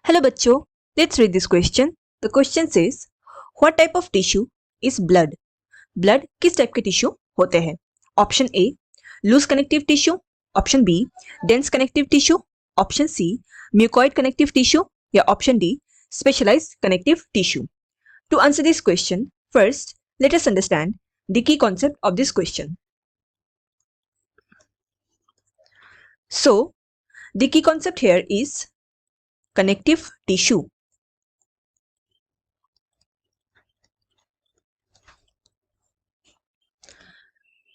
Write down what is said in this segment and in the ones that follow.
Hello बच्चों, let's read this question. The question says, what type of tissue is blood? Blood किस type के tissue होते हैं? Option A loose connective tissue, option B dense connective tissue, option C mucoid connective tissue या option D specialised connective tissue. To answer this question, first let us understand the key concept of this question. So, the key concept here is connective tissue.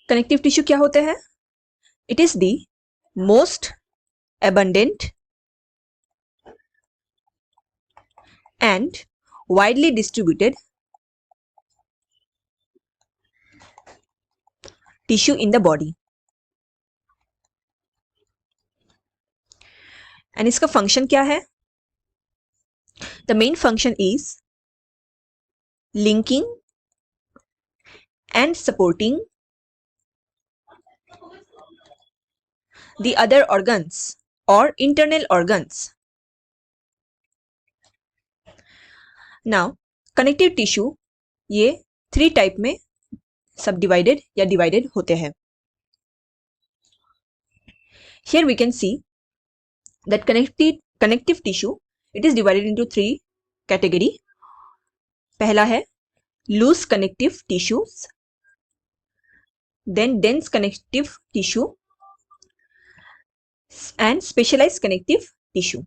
Connective tissue क्या होते हैं? It is the most abundant and widely distributed tissue in the body. And इसका function क्या है? The main function is linking and supporting the other organs or internal organs. Now, connective tissue ये 3 type में सब divided या divided होते हैं. Here we can see that connective tissue it is divided into 3 category. पहला है loose connective tissues, then dense connective tissue and specialized connective tissue.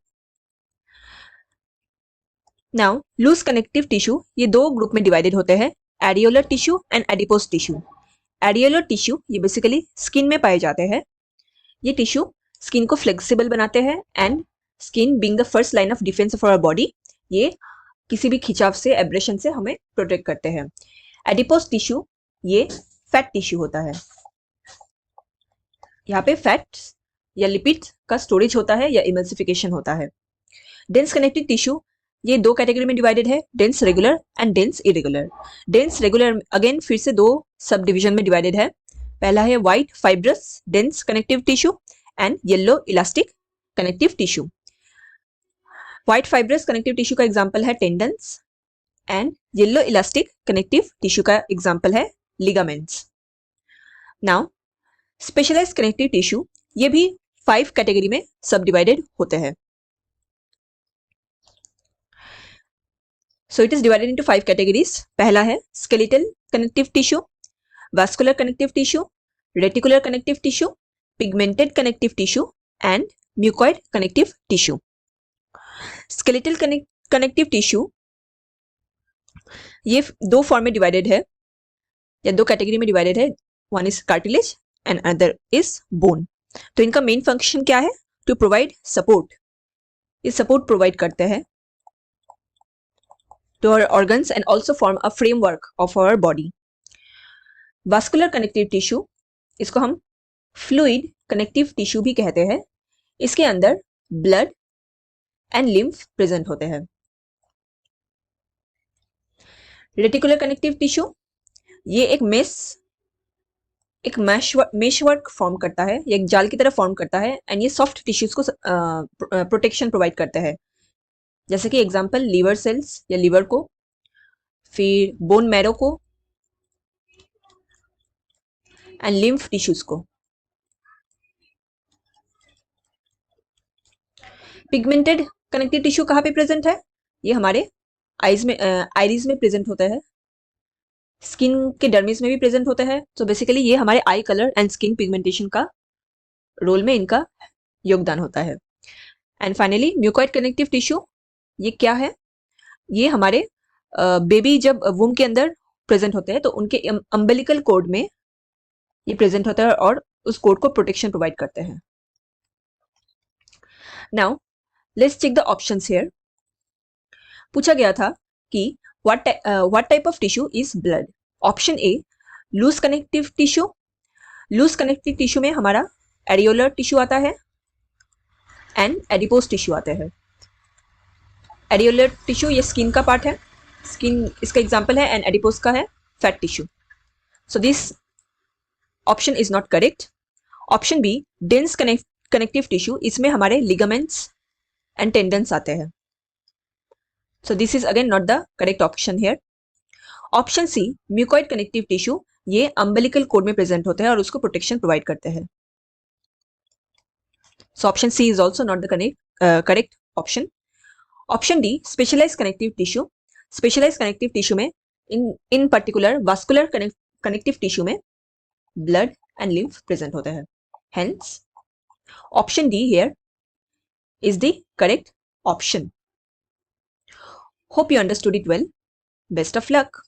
Now, loose connective tissue ये 2 group में divided होते हैं, areolar tissue and adipose tissue. Areolar tissue ये basically skin में पाए जाते हैं. ये टिश्यू स्किन को फ्लेक्सिबल बनाते हैं and skin being the first line of defence of our body, ये किसी भी खिंचाव से एब्रेशन से हमें प्रोटेक्ट करते हैं. एडिपोज टिश्यू ये फैट टिश्यू होता है. यहाँ पे फैट्स या लिपिड का स्टोरेज होता है या इमल्सिफिकेशन होता है. डेंस कनेक्टिव टिश्यू ये 2 कैटेगरी में डिवाइडेड है, dense regular and dense irregular. Dense regular again फिर से 2 सब डिवीजन में डिवाइडेड है. पहला है white fibrous dense connective tissue and yellow elastic connective tissue. White fibrous connective tissue का एग्जांपल है tendons and yellow elastic connective tissue का example है ligaments. Now, specialised connective tissue ये भी 5 कैटेगरी में सब डिवाइडेड होते हैं. So it is divided into 5 categories. पहला है skeletal connective tissue, vascular connective tissue, reticular connective tissue, pigmented connective tissue and mucoid connective tissue. Skeletal connective tissue ये 2 form में डिवाइडेड है या 2 कैटेगरी में डिवाइडेड है. One is cartilage and other is bone. तो इनका मेन फंक्शन क्या है? To provide support. ये सपोर्ट प्रोवाइड करते हैं to our organs and also form a framework of our body. Vascular connective tissue इसको हम fluid connective tissue भी कहते हैं. इसके अंदर blood and lymph present होते हैं. Reticular connective tissue ये एक mesh work फॉर्म करता है, ये एक जाल की तरह फॉर्म करता है एंड ये सॉफ्ट टिश्यूज को प्रोटेक्शन प्रोवाइड करता है. जैसे कि एग्जांपल लीवर सेल्स या लीवर को, फिर बोन मैरो को एंड लिम्फ टिश्यूज को. पिगमेंटेड कनेक्टिव टिश्यू कहाँ पे प्रेजेंट है? ये हमारे आईज में आइरिस में प्रेजेंट होता है, स्किन के डर्मिस में भी प्रेजेंट होता है. तो बेसिकली ये हमारे आई कलर एंड स्किन पिगमेंटेशन का रोल में इनका योगदान होता है. And finally mucoid connective tissue ये क्या है? ये हमारे बेबी जब वूम के अंदर प्रेजेंट होते हैं तो उनके अम्बिलिकल कोड में ये प्रेजेंट होता है और उस कोड को प्रोटेक्शन प्रोवाइड करते हैं. Now let's check the options here. पूछा गया था कि what type of tissue is blood. Option A loose connective tissue. Loose connective tissue में हमारा एडियोलर टिश्यू आता है एंड एडिपोज टिश्यू आते हैं. एडियोलर टिश्यू ये स्किन का पार्ट है, स्किन इसका एग्जांपल है एंड एडिपोज का है fat tissue. So this option is not correct. Option B dense connective tissue, इसमें हमारे लिगामेंट्स एंड टेंडन्स आते हैं. So this is again not the correct option here. Option C, mucoid connective tissue, ये umbilical cord में present होते हैं और उसको प्रोटेक्शन प्रोवाइड करते हैं. So option C is also not the correct option. Option D, specialise connective tissue. Specialise connective tissue में in particular vascular connective tissue में ब्लड एंड लिम्फ प्रेजेंट होते हैं. Hence, option D here is the correct option. Hope you understood it well. Best of luck.